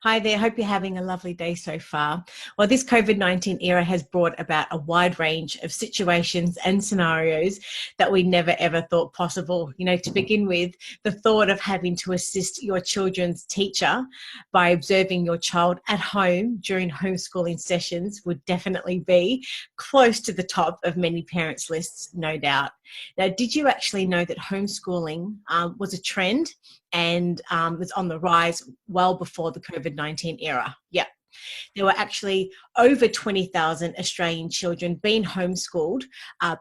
Hi there. Hope you're having a lovely day so far. Well, this COVID-19 era has brought about a wide range of situations and scenarios that we never ever thought possible. To begin with, the thought of having to assist your children's teacher by observing your child at home during homeschooling sessions would definitely be close to the top of many parents' lists, no doubt. Now, did you actually know that homeschooling was a trend and was on the rise well before the COVID-19 era? Yeah. There were actually over 20,000 Australian children being homeschooled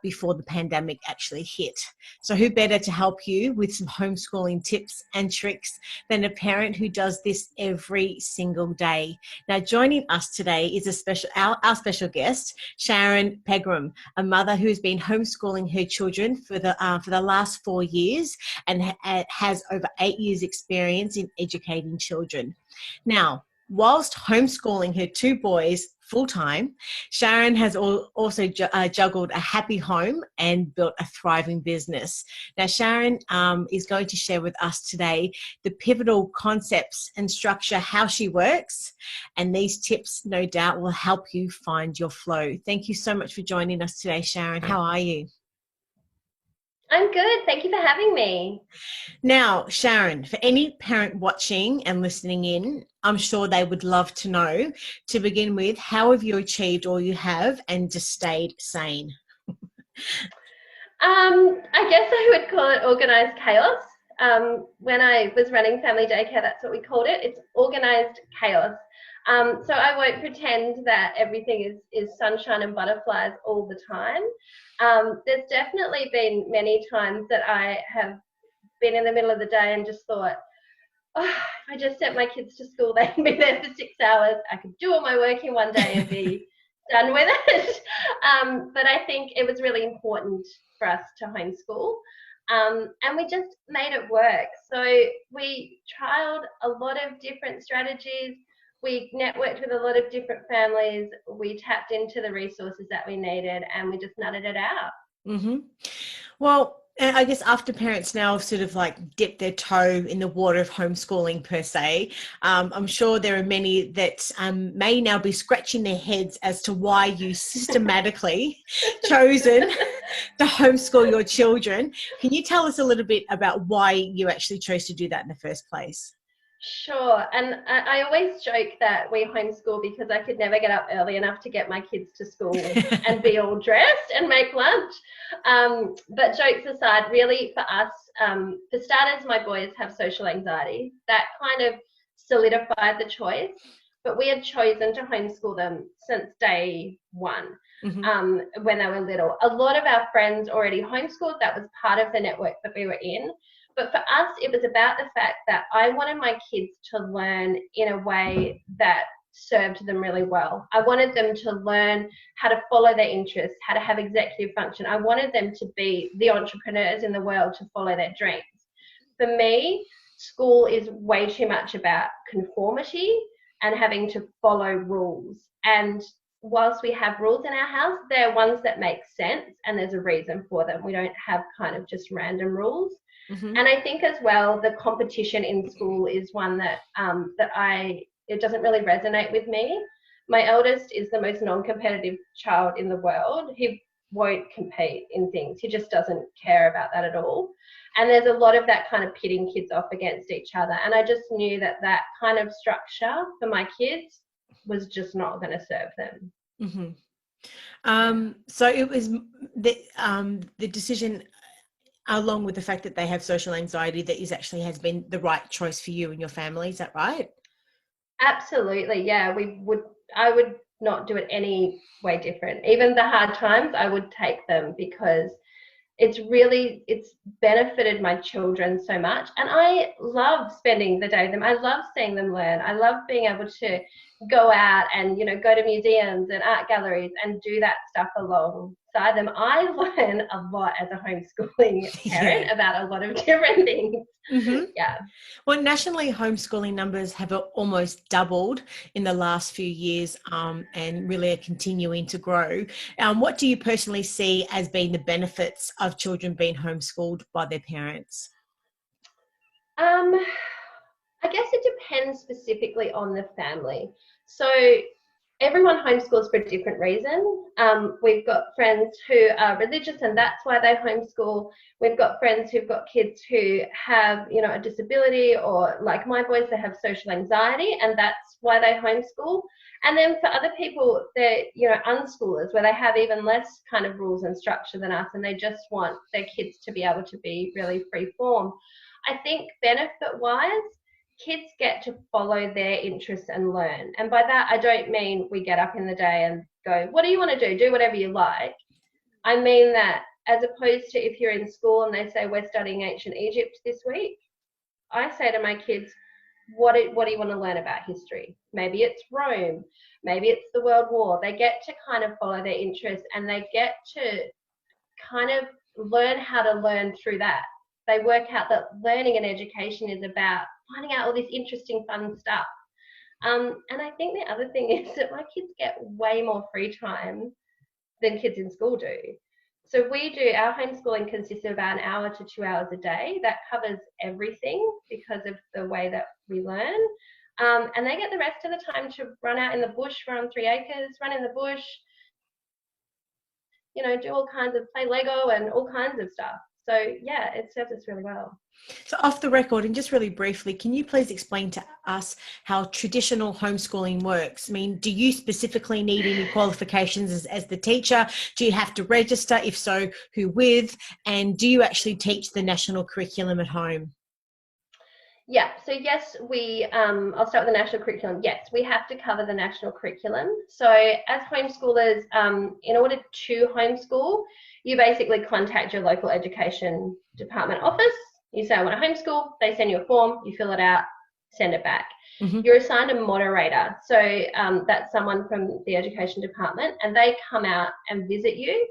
before the pandemic actually hit. So who better to help you with some homeschooling tips and tricks than a parent who does this every single day? Now, joining us today is our special guest, Sharon Pegrum, a mother who's been homeschooling her children for the last 4 years and has over 8 years experience in educating children. Now, whilst homeschooling her 2 boys full-time, Sharon has also juggled a happy home and built a thriving business. Now, Sharon is going to share with us today the pivotal concepts and structure, how she works, and these tips, no doubt, will help you find your flow. Thank you so much for joining us today, Sharon. How are you? I'm good. Thank you for having me. Now, Sharon, for any parent watching and listening in, I'm sure they would love to know, to begin with, how have you achieved all you have and just stayed sane? I guess I would call it organized chaos. When I was running family daycare, that's what we called it. It's organized chaos. So I won't pretend that everything is sunshine and butterflies all the time. There's definitely been many times that I have been in the middle of the day and just thought, oh, if I just sent my kids to school, they can be there for 6 hours. I could do all my work in one day and be done with it. But I think it was really important for us to homeschool. And we just made it work. So we trialed a lot of different strategies. We networked with a lot of different families. We tapped into the resources that we needed and we just nutted it out. Mm-hmm. Well, I guess after parents now have sort of like dipped their toe in the water of homeschooling per se, I'm sure there are many that may now be scratching their heads as to why you systematically chosen to homeschool your children. Can you tell us a little bit about why you actually chose to do that in the first place? Sure. And I always joke that we homeschool because I could never get up early enough to get my kids to school and be all dressed and make lunch. But jokes aside, really for us, for starters, my boys have social anxiety. That kind of solidified the choice. But we had chosen to homeschool them since day one. Mm-hmm. When they were little. A lot of our friends already homeschooled. That was part of the network that we were in. But for us, it was about the fact that I wanted my kids to learn in a way that served them really well. I wanted them to learn how to follow their interests, how to have executive function. I wanted them to be the entrepreneurs in the world to follow their dreams. For me, school is way too much about conformity and having to follow rules. And whilst we have rules in our house, they're ones that make sense and there's a reason for them. We don't have kind of just random rules. Mm-hmm. And I think as well, the competition in school is one that it doesn't really resonate with me. My eldest is the most non-competitive child in the world. He won't compete in things. He just doesn't care about that at all. And there's a lot of that kind of pitting kids off against each other. And I just knew that kind of structure for my kids was just not going to serve them. Mm-hmm. So it was the decision, along with the fact that they have social anxiety, that has been the right choice for you and your family. Is that right? Absolutely. Yeah. I would not do it any way different. Even the hard times, I would take them because it's benefited my children so much. And I love spending the day with them. I love seeing them learn. I love being able to go out and, go to museums and art galleries and do that stuff alongside them. I learn a lot as a homeschooling parent about a lot of different things. Mm-hmm. Yeah. Well, nationally, homeschooling numbers have almost doubled in the last few years and really are continuing to grow. What do you personally see as being the benefits of children being homeschooled by their parents? I guess it depends specifically on the family. So everyone homeschools for a different reason. We've got friends who are religious and that's why they homeschool. We've got friends who've got kids who have, a disability, or like my boys, they have social anxiety and that's why they homeschool. And then for other people, they're, unschoolers, where they have even less kind of rules and structure than us, and they just want their kids to be able to be really free form. I think benefit-wise, kids get to follow their interests and learn. And by that, I don't mean we get up in the day and go, what do you want to do? Do whatever you like. I mean that as opposed to if you're in school and they say, we're studying ancient Egypt this week, I say to my kids, what do you want to learn about history? Maybe it's Rome, maybe it's the World War. They get to kind of follow their interests and they get to kind of learn how to learn through that. They work out that learning and education is about finding out all this interesting, fun stuff. And I think the other thing is that my kids get way more free time than kids in school do. So our homeschooling consists of about an hour to 2 hours a day. That covers everything because of the way that we learn. And they get the rest of the time to run out in the bush, run on 3 acres, run in the bush, do all kinds of, play Lego and all kinds of stuff. So yeah, it serves us really well. So off the record, and just really briefly, can you please explain to us how traditional homeschooling works? I mean, do you specifically need any qualifications as the teacher? Do you have to register? If so, who with? And do you actually teach the national curriculum at home? Yeah, so yes, I'll start with the national curriculum. Yes, we have to cover the national curriculum. So as homeschoolers, in order to homeschool, you basically contact your local education department office. You say, I want to homeschool. They send you a form, you fill it out, send it back. Mm-hmm. You're assigned a moderator. So that's someone from the education department, and they come out and visit you.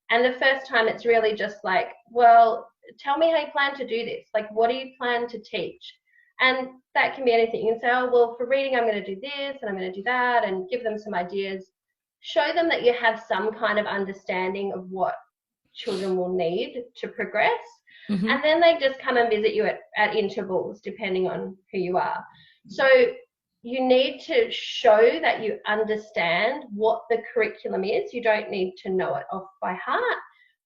And the first time it's really just like, well, tell me how you plan to do this. Like, what do you plan to teach? And that can be anything. You can say, oh, well, for reading, I'm going to do this and I'm going to do that, and give them some ideas. Show them that you have some kind of understanding of what children will need to progress. Mm-hmm. And then they just come and visit you at intervals, depending on who you are. So you need to show that you understand what the curriculum is. You don't need to know it off by heart,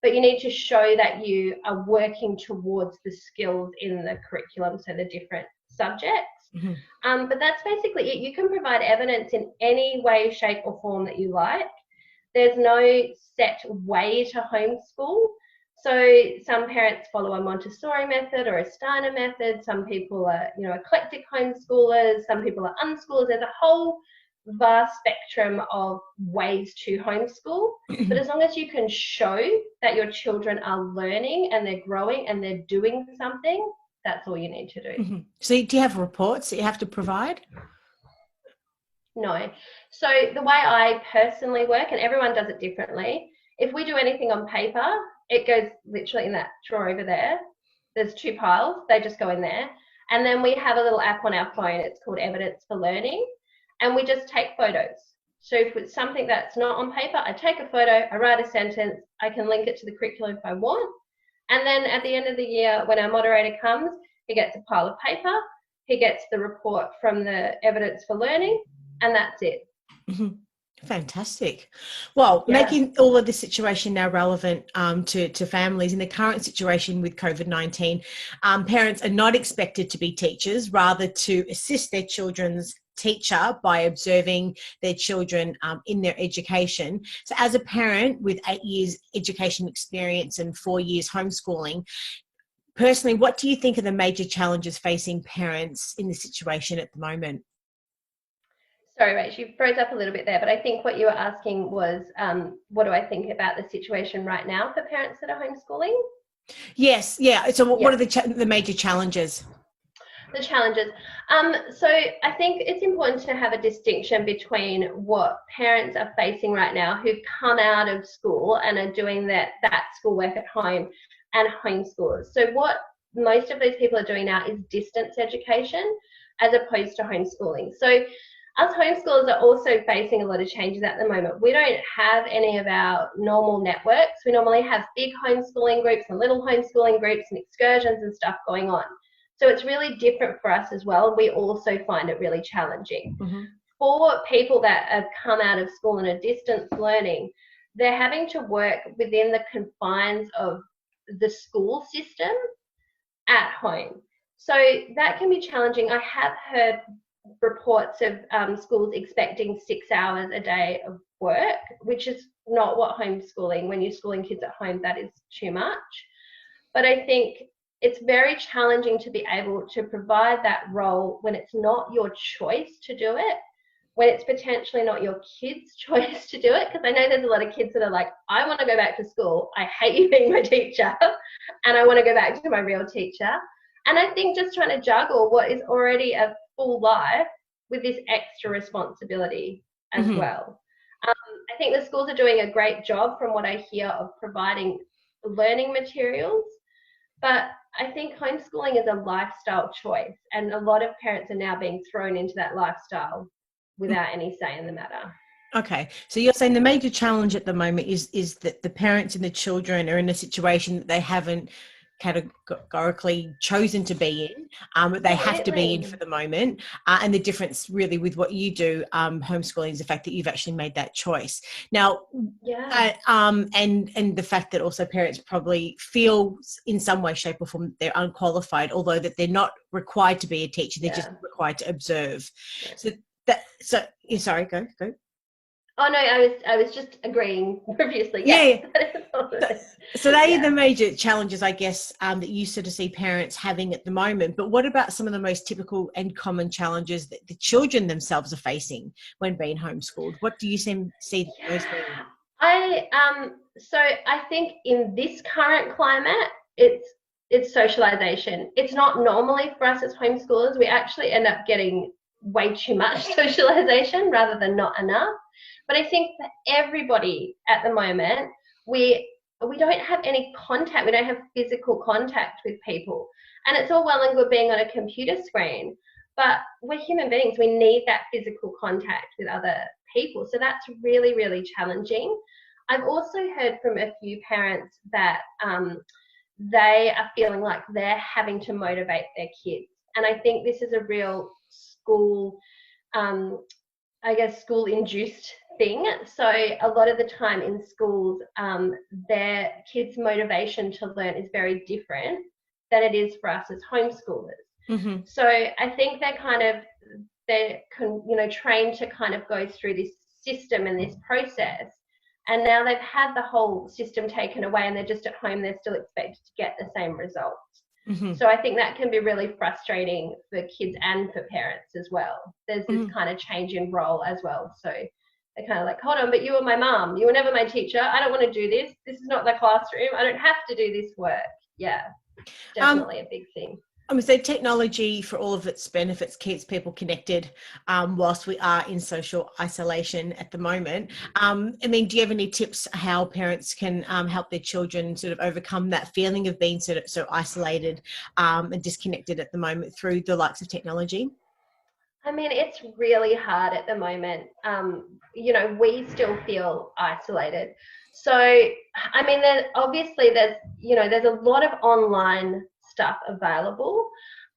but you need to show that you are working towards the skills in the curriculum, so the different subjects. Mm-hmm. But that's basically it. You can provide evidence in any way, shape or form that you like. There's no set way to homeschool. So some parents follow a Montessori method or a Steiner method. Some people are, eclectic homeschoolers. Some people are unschoolers. There's a whole vast spectrum of ways to homeschool. But as long as you can show that your children are learning and they're growing and they're doing something, that's all you need to do. Mm-hmm. So do you have reports that you have to provide? No. So the way I personally work, and everyone does it differently, if we do anything on paper, it goes literally in that drawer over there. There's 2 piles. They just go in there. And then we have a little app on our phone. It's called Evidence for Learning. And we just take photos. So if it's something that's not on paper, I take a photo, I write a sentence, I can link it to the curriculum if I want. And then at the end of the year, when our moderator comes, he gets a pile of paper, he gets the report from the Evidence for Learning, and that's it. Mm-hmm. Fantastic. Well, yeah. Making all of this situation now relevant to families in the current situation with COVID-19, parents are not expected to be teachers, rather to assist their children's teacher by observing their children in their education. So as a parent with 8 years education experience and 4 years homeschooling, personally, what do you think are the major challenges facing parents in this situation at the moment? Sorry, Rach, you froze up a little bit there, but I think what you were asking was, what do I think about the situation right now for parents that are homeschooling? Yes, yeah. So what are the major challenges? The challenges. So I think it's important to have a distinction between what parents are facing right now who've come out of school and are doing that schoolwork at home, and homeschoolers. So what most of these people are doing now is distance education as opposed to homeschooling. So us homeschoolers are also facing a lot of changes at the moment. We don't have any of our normal networks. We normally have big homeschooling groups and little homeschooling groups and excursions and stuff going on. So it's really different for us as well. And we also find it really challenging. Mm-hmm. For people that have come out of school and are distance learning, they're having to work within the confines of the school system at home. So that can be challenging. I have heard reports of schools expecting 6 hours a day of work, which is not what homeschooling, when you're schooling kids at home, that is too much. But I think it's very challenging to be able to provide that role when it's not your choice to do it, when it's potentially not your kid's choice to do it. Because I know there's a lot of kids that are like, I want to go back to school. I hate you being my teacher and I want to go back to my real teacher. And I think just trying to juggle what is already a full life with this extra responsibility as well. I think the schools are doing a great job, from what I hear, of providing learning materials. But I think homeschooling is a lifestyle choice, and a lot of parents are now being thrown into that lifestyle without any say in the matter. Okay, so you're saying the major challenge at the moment is that the parents and the children are in a situation that they haven't categorically chosen to be in, but they have to be in for the moment. And the difference really with what you do, homeschooling, is the fact that you've actually made that choice. Now, and the fact that also parents probably feel in some way, shape or form they're unqualified, although that they're not required to be a teacher, they're just required to observe. Sorry, go. Oh no, I was just agreeing previously. Yeah. So they are the major challenges, I guess, that you sort of see parents having at the moment. But what about some of the most typical and common challenges that the children themselves are facing when being homeschooled? What do you see those being? So I think in this current climate, it's socialization. It's not normally for us as homeschoolers. We actually end up getting way too much socialization rather than not enough. But I think for everybody at the moment, we don't have any contact. We don't have physical contact with people. And it's all well and good being on a computer screen, but we're human beings. We need that physical contact with other people. So that's really, really challenging. I've also heard from a few parents that they are feeling like they're having to motivate their kids. And I think this is a real school, school-induced thing. So a lot of the time in schools, their kids' motivation to learn is very different than it is for us as homeschoolers. So I think they're trained to kind of go through this system and this process. And now they've had the whole system taken away and they're just at home, they're still expected to get the same results. So I think that can be really frustrating for kids and for parents as well. There's this kind of change in role as well. So they're kind of like, hold on, but you were my mom. You were never my teacher. I don't want to do this. This is not the classroom. I don't have to do this work. Yeah, definitely a big thing. I would say technology, for all of its benefits, keeps people connected whilst we are in social isolation at the moment. Do you have any tips how parents can help their children sort of overcome that feeling of being so isolated and disconnected at the moment through the likes of technology? I mean, it's really hard at the moment. We still feel isolated. So, I mean, there's a lot of online stuff available.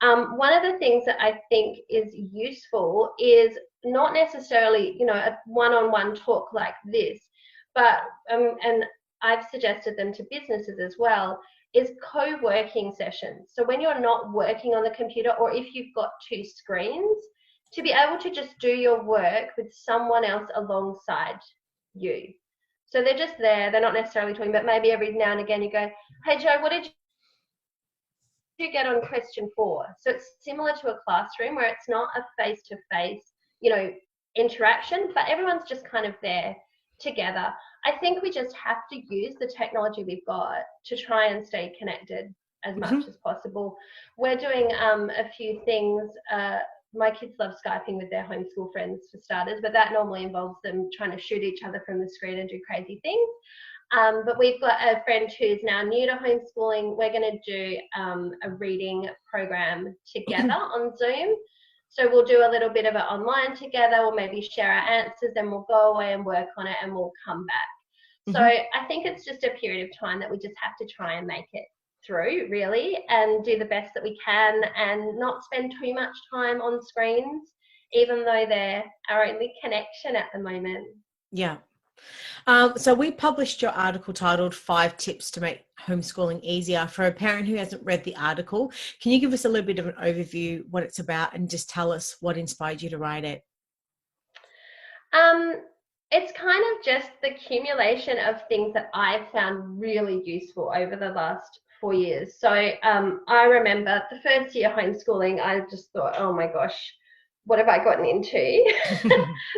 One of the things that I think is useful is not necessarily, a one-on-one talk like this, but, and I've suggested them to businesses as well, is co-working sessions. So when you're not working on the computer, or if you've got two screens, to be able to just do your work with someone else alongside you. So they're just there, they're not necessarily talking, but maybe every now and again you go, hey Joe, what did you get on question 4? So it's similar to a classroom where it's not a face-to-face, interaction, but everyone's just kind of there together. I think we just have to use the technology we've got to try and stay connected as much as possible. We're doing a few things. My kids love Skyping with their homeschool friends for starters, but that normally involves them trying to shoot each other from the screen and do crazy things. But we've got a friend who's now new to homeschooling. We're going to do a reading program together on Zoom. So we'll do a little bit of it online together. We'll maybe share our answers, then we'll go away and work on it and we'll come back. So I think it's just a period of time that we just have to try and make it through, really, and do the best that we can and not spend too much time on screens, even though they're our only connection at the moment. Yeah. So we published your article titled 5 Tips to Make Homeschooling Easier. For a parent who hasn't read the article, can you give us a little bit of an overview, what it's about, and just tell us what inspired you to write it? It's kind of just the accumulation of things that I've found really useful over the last 4 years. So I remember the first year homeschooling, I just thought, oh my gosh, what have I gotten into?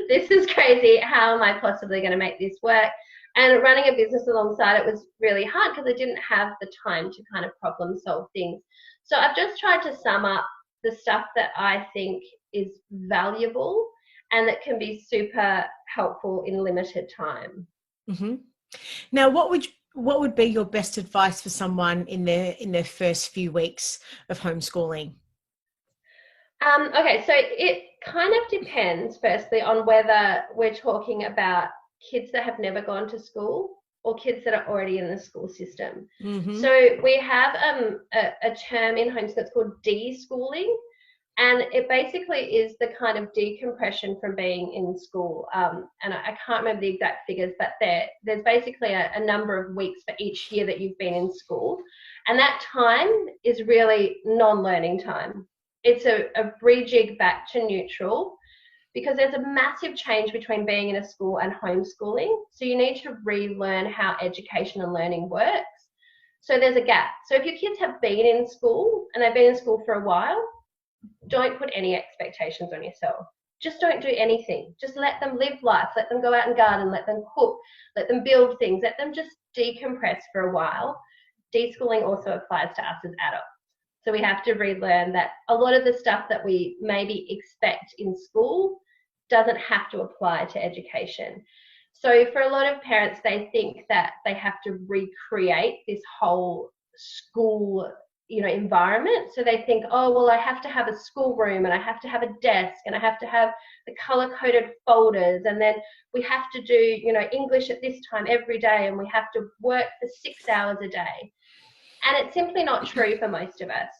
This is crazy. How am I possibly going to make this work? And running a business alongside it was really hard because I didn't have the time to kind of problem solve things. So I've just tried to sum up the stuff that I think is valuable and that can be super helpful in limited time. Mm-hmm. Now, what would be your best advice for someone in their first few weeks of homeschooling? Okay, so it kind of depends, firstly, on whether we're talking about kids that have never gone to school or kids that are already in the school system. Mm-hmm. So we have a term in homeschool, it's called de-schooling. And it basically is the kind of decompression from being in school. And I can't remember the exact figures, but there's basically a number of weeks for each year that you've been in school. And that time is really non-learning time. It's a rejig back to neutral because there's a massive change between being in a school and homeschooling. So you need to relearn how education and learning works. So there's a gap. So if your kids have been in school and they've been in school for a while, don't put any expectations on yourself. Just don't do anything. Just let them live life. Let them go out and garden. Let them cook. Let them build things. Let them just decompress for a while. Deschooling also applies to us as adults. So we have to relearn that a lot of the stuff that we maybe expect in school doesn't have to apply to education. So for a lot of parents, they think that they have to recreate this whole school environment. So they think, oh, well, I have to have a schoolroom and I have to have a desk and I have to have the color-coded folders and then we have to do, English at this time every day and we have to work for 6 hours a day. And it's simply not true for most of us.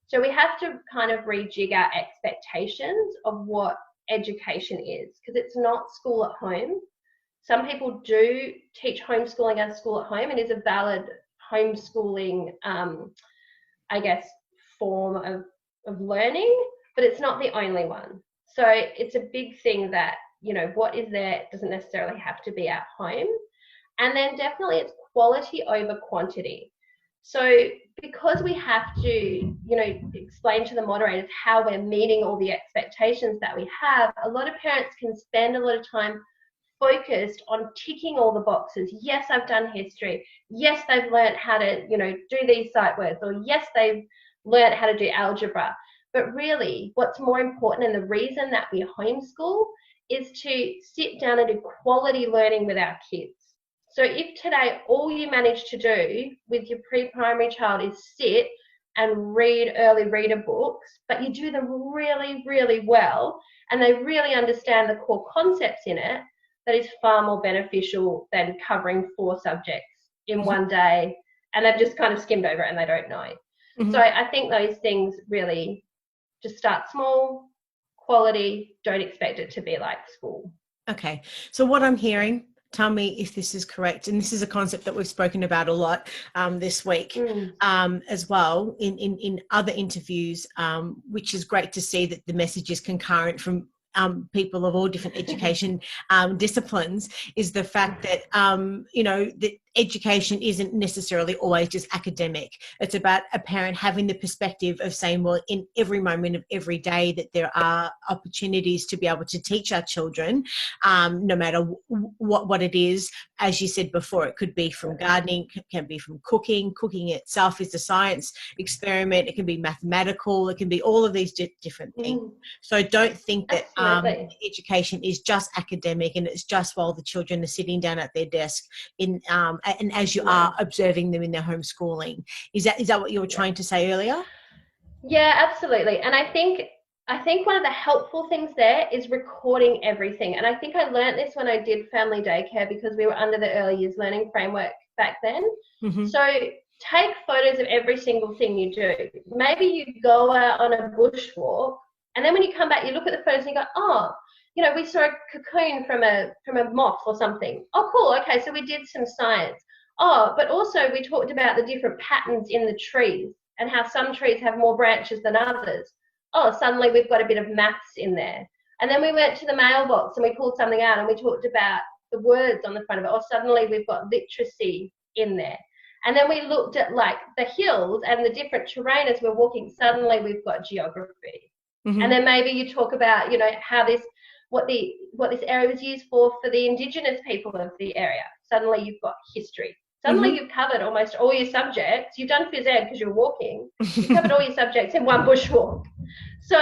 So we have to kind of rejig our expectations of what education is because it's not school at home. Some people do teach homeschooling as school at home and is a valid homeschooling form of learning, but it's not the only one. So it's a big thing that, what is there doesn't necessarily have to be at home. And then definitely it's quality over quantity. So because we have to, explain to the moderators how we're meeting all the expectations that we have, a lot of parents can spend a lot of time focused on ticking all the boxes. Yes, I've done history. Yes, they've learned how to, do these sight words. Or yes, they've learned how to do algebra. But really, what's more important and the reason that we homeschool is to sit down and do quality learning with our kids. So if today all you manage to do with your pre-primary child is sit and read early reader books, but you do them really, really well, and they really understand the core concepts in it, that is far more beneficial than covering 4 subjects in one day and they've just kind of skimmed over it and they don't know. Mm-hmm. So I think those things really just start small, quality, don't expect it to be like school. Okay. So what I'm hearing, tell me if this is correct, and this is a concept that we've spoken about a lot this week as well in other interviews, which is great to see that the message is concurrent from people of all different education disciplines, is the fact that, that education isn't necessarily always just academic. It's about a parent having the perspective of saying, well, in every moment of every day that there are opportunities to be able to teach our children, no matter what it is. As you said before, it could be from gardening, it can be from cooking. Cooking itself is a science experiment. It can be mathematical. It can be all of these different things. So don't think that education is just academic and it's just while the children are sitting down at their desk and as you are observing them in their homeschooling. Is that what you were trying to say earlier? Yeah, absolutely. And I think one of the helpful things there is recording everything. And I think I learned this when I did family daycare because we were under the early years learning framework back then. Mm-hmm. So take photos of every single thing you do. Maybe you go out on a bushwalk, and then when you come back, you look at the photos and you go, oh, you know, we saw a cocoon from a moth or something. Oh, cool. Okay, so we did some science. Oh, but also we talked about the different patterns in the trees and how some trees have more branches than others. Oh, suddenly we've got a bit of maths in there. And then we went to the mailbox and we pulled something out and we talked about the words on the front of it. Or suddenly we've got literacy in there. And then we looked at like the hills and the different terrain as we're walking. Suddenly we've got geography. Mm-hmm. And then maybe you talk about, you know, how what this area was used for the Indigenous people of the area. Suddenly you've got history. Suddenly you've covered almost all your subjects. You've done phys ed because you're walking. You've covered all your subjects in one bushwalk. So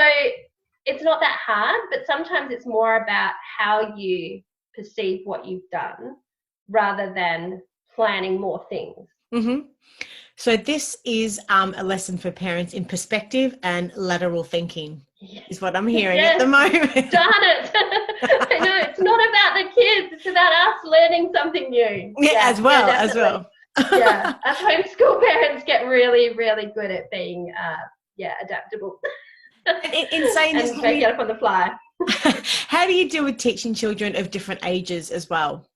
it's not that hard, but sometimes it's more about how you perceive what you've done rather than planning more things. Mm-hmm. So this is a lesson for parents in perspective and lateral thinking, is what I'm hearing at the moment. Darn it. I know, it's not about the kids, it's about us learning something new. Yeah, as well. Yeah, us homeschool parents get really, really good at being adaptable. In saying this, and get up on the fly. How do you deal with teaching children of different ages as well?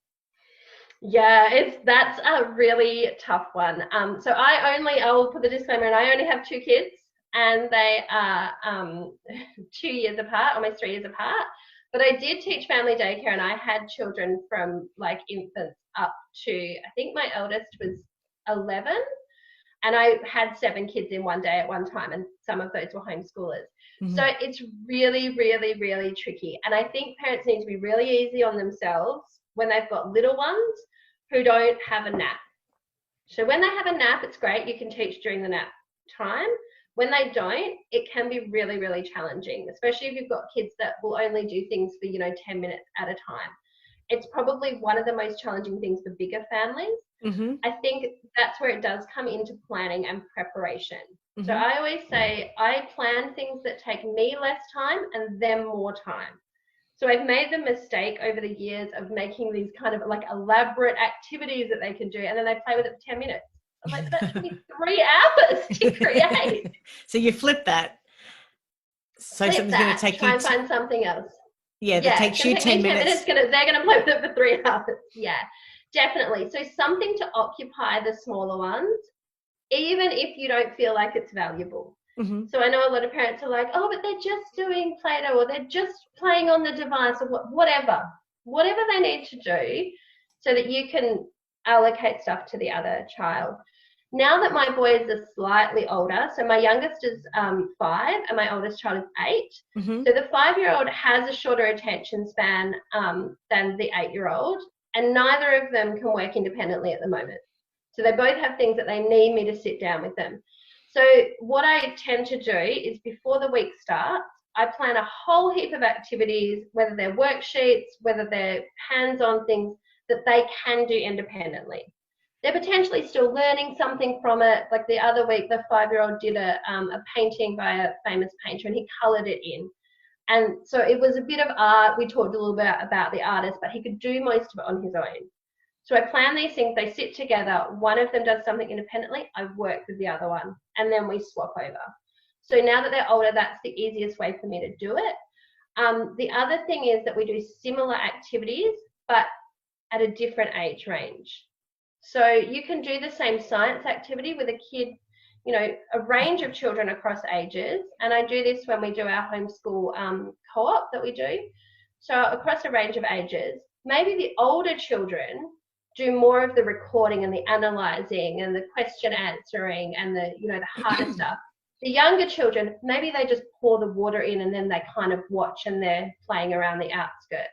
Yeah, that's a really tough one. So I will put the disclaimer in, I only have 2 kids and they are 2 years apart, almost 3 years apart. But I did teach family daycare and I had children from like infants up to, I think my eldest was 11. And I had 7 kids in one day at one time, and some of those were homeschoolers. Mm-hmm. So it's really, really, really tricky. And I think parents need to be really easy on themselves when they've got little ones who don't have a nap. So when they have a nap, it's great. You can teach during the nap time. When they don't, it can be really, really challenging, especially if you've got kids that will only do things for, 10 minutes at a time. It's probably one of the most challenging things for bigger families. Mm-hmm. I think that's where it does come into planning and preparation. Mm-hmm. So I always say I plan things that take me less time and them more time. So I've made the mistake over the years of making these kind of like elaborate activities that they can do, and then they play with it for 10 minutes. I'm like, that took me 3 hours to create. So you flip that. So something's going to take try and find something else. Yeah, that takes you 10 minutes. They're going to play with it for 3 hours. Yeah, definitely. So something to occupy the smaller ones, even if you don't feel like it's valuable. Mm-hmm. So I know a lot of parents are like, oh, but they're just doing Play-Doh or they're just playing on the device or whatever they need to do so that you can allocate stuff to the other child. Now that my boys are slightly older, so my youngest is 5 and my oldest child is 8. Mm-hmm. So the 5-year-old has a shorter attention span than the 8-year-old, and neither of them can work independently at the moment. So they both have things that they need me to sit down with them. So what I tend to do is before the week starts, I plan a whole heap of activities, whether they're worksheets, whether they're hands-on things that they can do independently. They're potentially still learning something from it. Like the other week, the 5-year-old did a painting by a famous painter and he coloured it in. And so it was a bit of art. We talked a little bit about the artist, but he could do most of it on his own. So I plan these things, they sit together, one of them does something independently, I work with the other one, and then we swap over. So now that they're older, that's the easiest way for me to do it. The other thing is that we do similar activities, but at a different age range. So you can do the same science activity with a kid, a range of children across ages, and I do this when we do our homeschool co-op that we do. So across a range of ages, maybe the older children do more of the recording and the analysing and the question answering and the harder stuff. The younger children, maybe they just pour the water in and then they kind of watch and they're playing around the outskirts.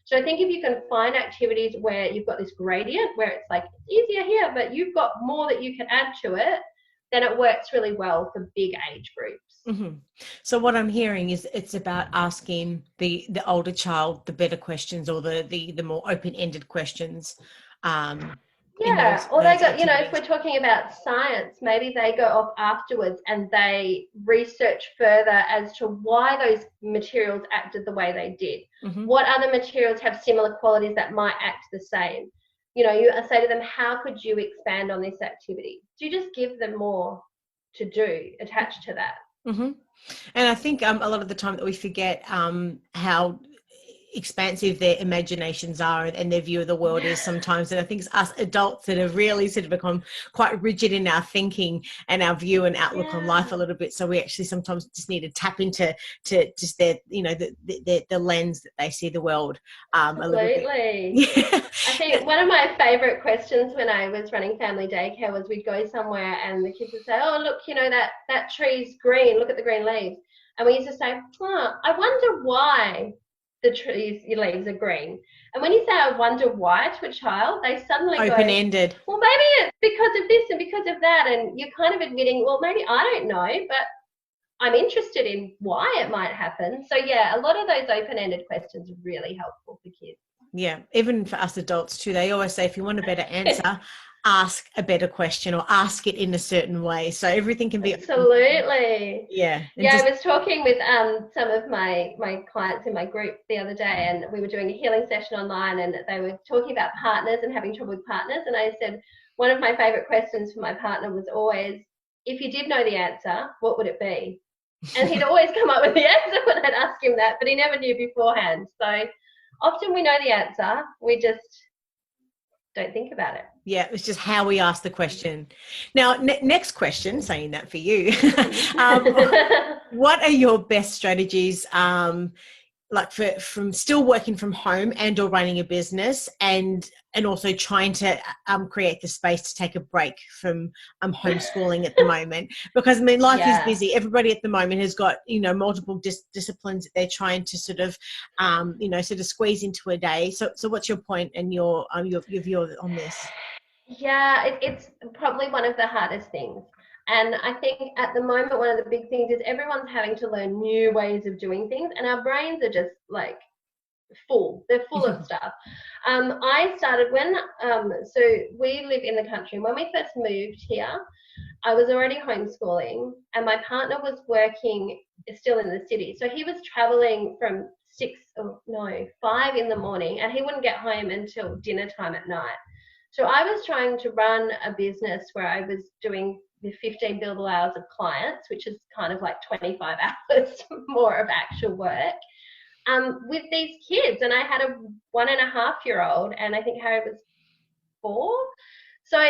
So I think if you can find activities where you've got this gradient, where it's like it's easier here, but you've got more that you can add to it, then it works really well for big age groups. Mm-hmm. So what I'm hearing is it's about asking the older child the better questions or the more open-ended questions. Or they go, if we're talking about science, maybe they go off afterwards and they research further as to why those materials acted the way they did. Mm-hmm. What other materials have similar qualities that might act the same? you say to them, how could you expand on this activity? So you just give them more to do attached to that. Mm-hmm. And I think a lot of the time that we forget how expansive their imaginations are and their view of the world is sometimes. And I think it's us adults that have really sort of become quite rigid in our thinking and our view and outlook on life a little bit. So we actually sometimes just need to tap into just their, the lens that they see the world a little bit. Yeah. I think one of my favourite questions when I was running family daycare was we'd go somewhere and the kids would say, oh, look, that tree's green, look at the green leaves. And we used to say, I wonder why the trees, your leaves are green. And when you say I wonder why to a child, they suddenly open-ended. Go, well, maybe it's because of this and because of that. And you're kind of admitting, well, maybe I don't know, but I'm interested in why it might happen. So yeah, a lot of those open-ended questions are really helpful for kids. Yeah, even for us adults too. They always say if you want a better answer, ask a better question or ask it in a certain way. So everything can be absolutely. Yeah. Yeah, I was talking with some of my clients in my group the other day, and we were doing a healing session online, and they were talking about partners and having trouble with partners. And I said one of my favorite questions for my partner was always, if you did know the answer, what would it be? And he'd always come up with the answer when I'd ask him that, but he never knew beforehand. So often we know the answer, we just don't think about it. Yeah, it's just how we ask the question. Now, next question, saying that for you, what are your best strategies like from still working from home and or running a business and also trying to create the space to take a break from homeschooling at the moment? Because I mean, life is busy. Everybody at the moment has got multiple disciplines that they're trying to sort of squeeze into a day. So what's your point and your view on this? Yeah, it's probably one of the hardest things. And I think at the moment, one of the big things is everyone's having to learn new ways of doing things, and our brains are just like full. They're full of stuff. I started when, so we live in the country. When we first moved here, I was already homeschooling, and my partner was working still in the city. So he was traveling from 5 in the morning, and he wouldn't get home until dinner time at night. So I was trying to run a business where I was doing the 15 billable hours of clients, which is kind of like 25 hours more of actual work, with these kids. And I had a 1.5-year-old, and I think Harry was 4. So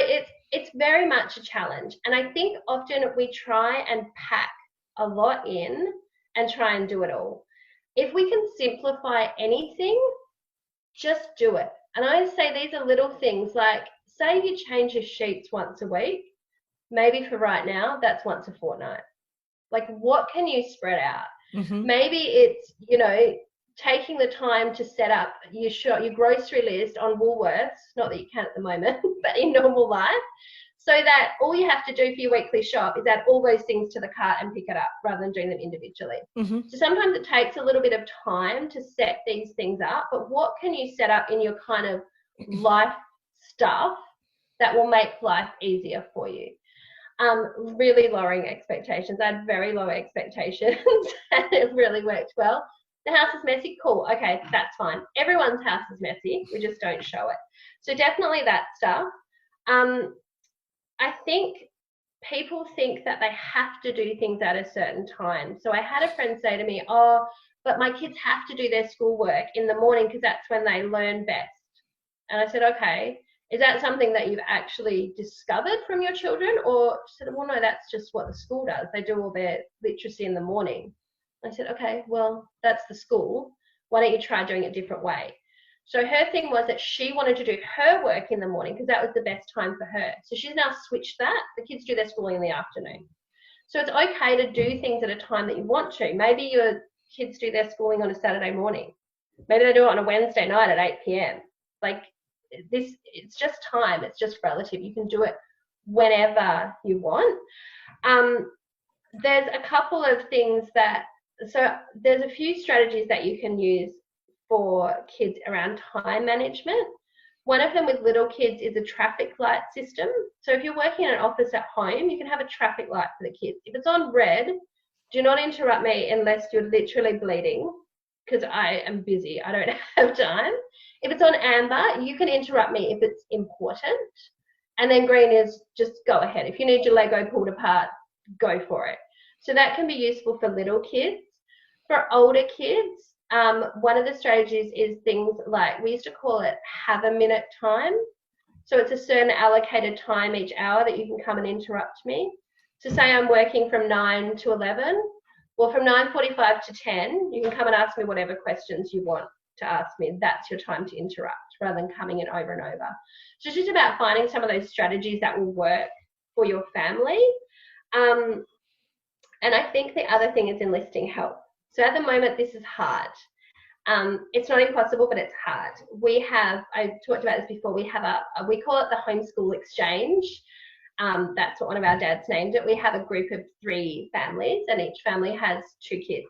it's very much a challenge. And I think often we try and pack a lot in and try and do it all. If we can simplify anything, just do it. And I say these are little things like, say you change your sheets once a week, maybe for right now, that's once a fortnight. Like, what can you spread out? Mm-hmm. Maybe it's, taking the time to set up your grocery list on Woolworths, not that you can at the moment, but in normal life, so that all you have to do for your weekly shop is add all those things to the cart and pick it up rather than doing them individually. Mm-hmm. So sometimes it takes a little bit of time to set these things up, but what can you set up in your kind of life stuff that will make life easier for you? Really lowering expectations. I had very low expectations and it really worked well. The house is messy, cool, okay, that's fine. Everyone's house is messy, we just don't show it. So definitely that stuff. I think people think that they have to do things at a certain time. So I had a friend say to me, oh, but my kids have to do their schoolwork in the morning because that's when they learn best. And I said, okay, is that something that you've actually discovered from your children? Or she said, well, no, that's just what the school does. They do all their literacy in the morning. I said, okay, well, that's the school. Why don't you try doing it a different way? So her thing was that she wanted to do her work in the morning because that was the best time for her. So she's now switched that. The kids do their schooling in the afternoon. So it's okay to do things at a time that you want to. Maybe your kids do their schooling on a Saturday morning. Maybe they do it on a Wednesday night at 8 p.m. Like this, it's just time. It's just relative. You can do it whenever you want. There's a couple of things so there's a few strategies that you can use for kids around time management. One of them with little kids is a traffic light system. So if you're working in an office at home, you can have a traffic light for the kids. If it's on red, do not interrupt me unless you're literally bleeding. because I am busy. I don't have time. If it's on amber, you can interrupt me if it's important. And then green is just go ahead. If you need your Lego pulled apart, go for it. So that can be useful for little kids. For older kids, one of the strategies is things like, we used to call it have a minute time. So it's a certain allocated time each hour that you can come and interrupt me. So say I'm working from 9 to 11. Well, from 9:45 to 10, you can come and ask me whatever questions you want to ask me. That's your time to interrupt rather than coming in over and over. So it's just about finding some of those strategies that will work for your family. And I think the other thing is enlisting help. So at the moment, this is hard. It's not impossible, but it's hard. I talked about this before, we call it the homeschool exchange. That's what one of our dads named it. We have a group of 3 families, and each family has 2 kids.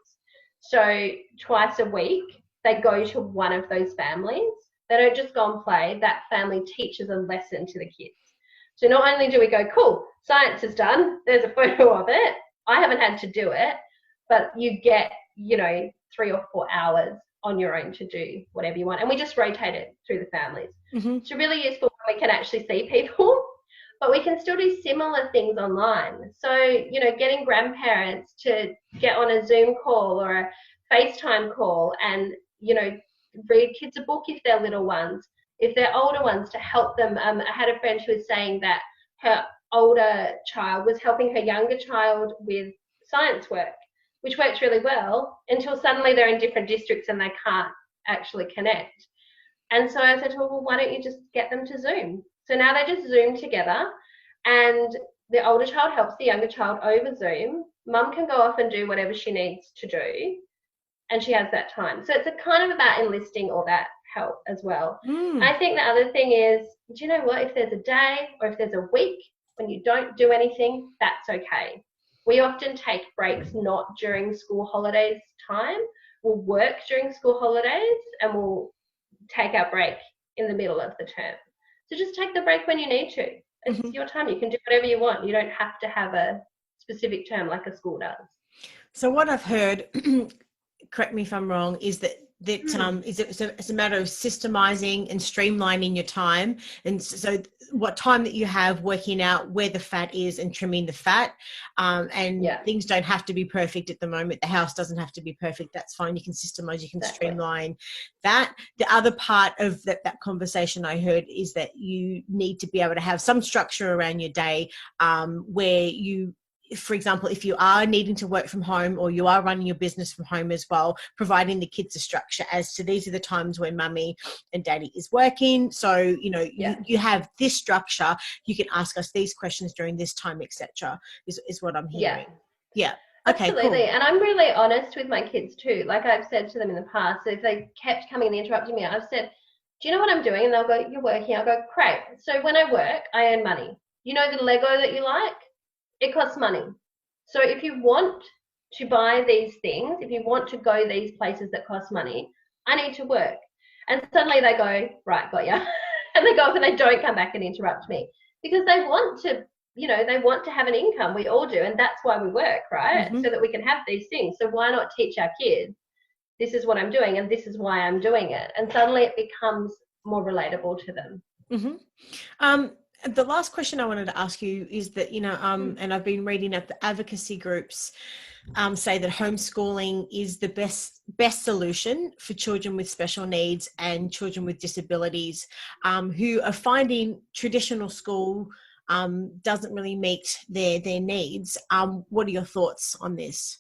So twice a week, they go to one of those families. They don't just go and play. That family teaches a lesson to the kids. So not only do we go, cool, science is done, there's a photo of it. I haven't had to do it, but you get, 3 or 4 hours on your own to do whatever you want. And we just rotate it through the families. Mm-hmm. It's really useful when we can actually see people, but we can still do similar things online. So, getting grandparents to get on a Zoom call or a FaceTime call and, read kids a book if they're little ones. If they're older ones, to help them. I had a friend who was saying that her older child was helping her younger child with science work, which works really well until suddenly they're in different districts and they can't actually connect. And so I said to her, well, why don't you just get them to Zoom? So now they just Zoom together, and the older child helps the younger child over Zoom. Mum can go off and do whatever she needs to do, and she has that time. So it's a kind of about enlisting all that help as well. I think the other thing is, do you know what? If there's a day or if there's a week when you don't do anything, that's okay. We often take breaks not during school holidays time. We'll work during school holidays and we'll take our break in the middle of the term. So just take the break when you need to. It's your time. You can do whatever you want. You don't have to have a specific term like a school does. So what I've heard, correct me if I'm wrong, is that it's a matter of systemizing and streamlining your time. And so what time that you have, working out where the fat is and trimming the fat. Things don't have to be perfect at the moment. The house doesn't have to be perfect. That's fine. You can systemize, you can streamline that. The other part of that conversation I heard is that you need to be able to have some structure around your day where you, for example, if you are needing to work from home or you are running your business from home as well, providing the kids a structure as to these are the times when mummy and daddy is working. So, you have this structure, you can ask us these questions during this time, etc. is what I'm hearing. Yeah. Okay, absolutely. cool. And I'm really honest with my kids too. Like I've said to them in the past, if they kept coming and interrupting me, I've said, do you know what I'm doing? And they'll go, you're working. I'll go, great. So when I work, I earn money. You know the Lego that you like? It costs money. So if you want to buy these things, if you want to go these places that cost money, I need to work. And suddenly they go, right, got ya. And they go off and they don't come back and interrupt me because they want to, they want to have an income. We all do. And that's why we work, right? So that we can have these things. So why not teach our kids, this is what I'm doing and this is why I'm doing it. And suddenly it becomes more relatable to them. The last question I wanted to ask you is that, and I've been reading that the advocacy groups say that homeschooling is the best solution for children with special needs and children with disabilities who are finding traditional school doesn't really meet their needs. What are your thoughts on this?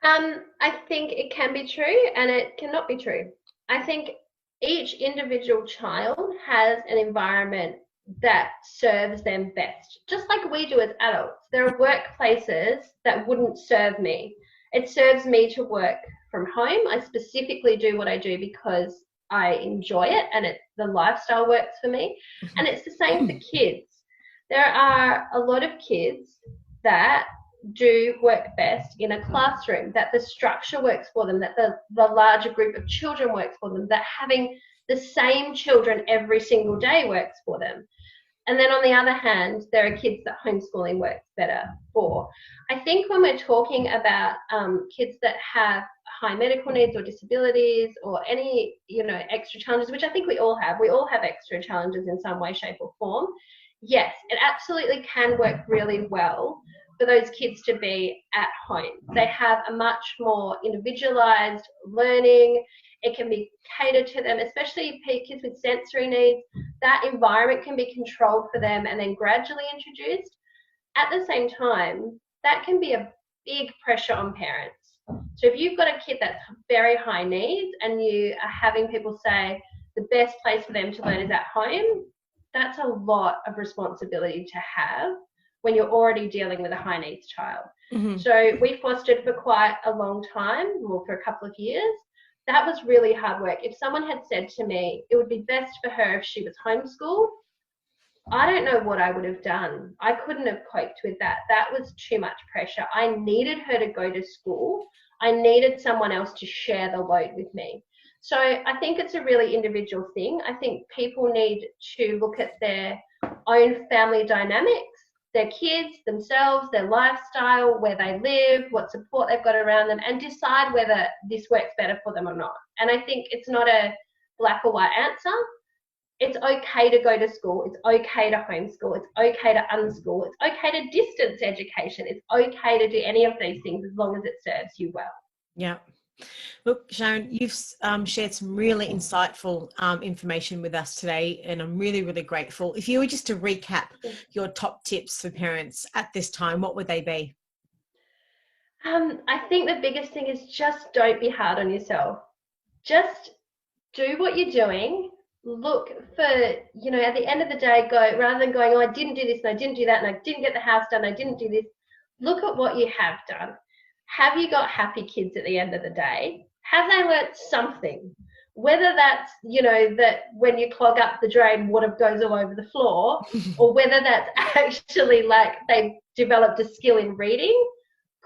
I think it can be true and it cannot be true. I think each individual child has an environment that serves them best, just like we do as adults. There are workplaces that wouldn't serve me. It serves me to work from home. I specifically do what I do because I enjoy it and the lifestyle works for me. And it's the same for kids. There are a lot of kids that do work best in a classroom, that the structure works for them, that the larger group of children works for them, that having the same children every single day works for them. And then on the other hand, there are kids that homeschooling works better for. I think when we're talking about kids that have high medical needs or disabilities or any, extra challenges, which I think we all have extra challenges in some way, shape or form. Yes, it absolutely can work really well for those kids to be at home. They have a much more individualized learning. It can be catered to them, especially kids with sensory needs. That environment can be controlled for them and then gradually introduced. At the same time, that can be a big pressure on parents. So if you've got a kid that's very high needs and you are having people say the best place for them to learn is at home, that's a lot of responsibility to have when you're already dealing with a high needs child. Mm-hmm. So we fostered for quite a long time, well, for a couple of years. That was really hard work. If someone had said to me, it would be best for her if she was homeschooled, I don't know what I would have done. I couldn't have coped with that. That was too much pressure. I needed her to go to school. I needed someone else to share the load with me. So I think it's a really individual thing. I think people need to look at their own family dynamics, their kids, themselves, their lifestyle, where they live, what support they've got around them, and decide whether this works better for them or not. And I think it's not a black or white answer. It's okay to go to school. It's okay to homeschool. It's okay to unschool. It's okay to distance education. It's okay to do any of these things as long as it serves you well. Yeah. Look, Sharon, you've shared some really insightful information with us today, and I'm really, really grateful. If you were just to recap your top tips for parents at this time, what would they be? I think the biggest thing is just don't be hard on yourself. Just do what you're doing. Look for, at the end of the day, rather than going, oh, I didn't do this and I didn't do that and I didn't get the house done, I didn't do this. Look at what you have done. Have you got happy kids at the end of the day? Have they learnt something? Whether that's, that when you clog up the drain, water goes all over the floor, or whether that's actually like they've developed a skill in reading,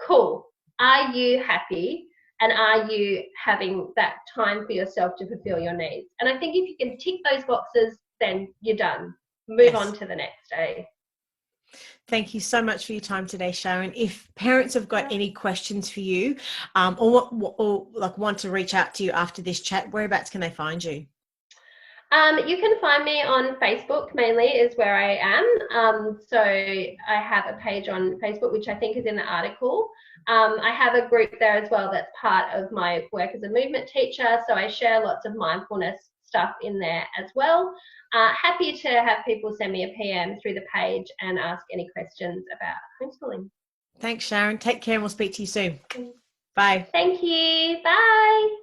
cool. Are you happy? And are you having that time for yourself to fulfill your needs? And I think if you can tick those boxes, then you're done. Move on to the next day. Thank you so much for your time today, Sharon. If parents have got any questions for you, or want to reach out to you after this chat, whereabouts can they find you? You can find me on Facebook, mainly is where I am. So I have a page on Facebook, which I think is in the article. I have a group there as well that's part of my work as a movement teacher. So I share lots of mindfulness stuff in there as well. Happy to have people send me a PM through the page and ask any questions about homeschooling. Thanks, Sharon. Take care and we'll speak to you soon. Bye. Thank you. Bye.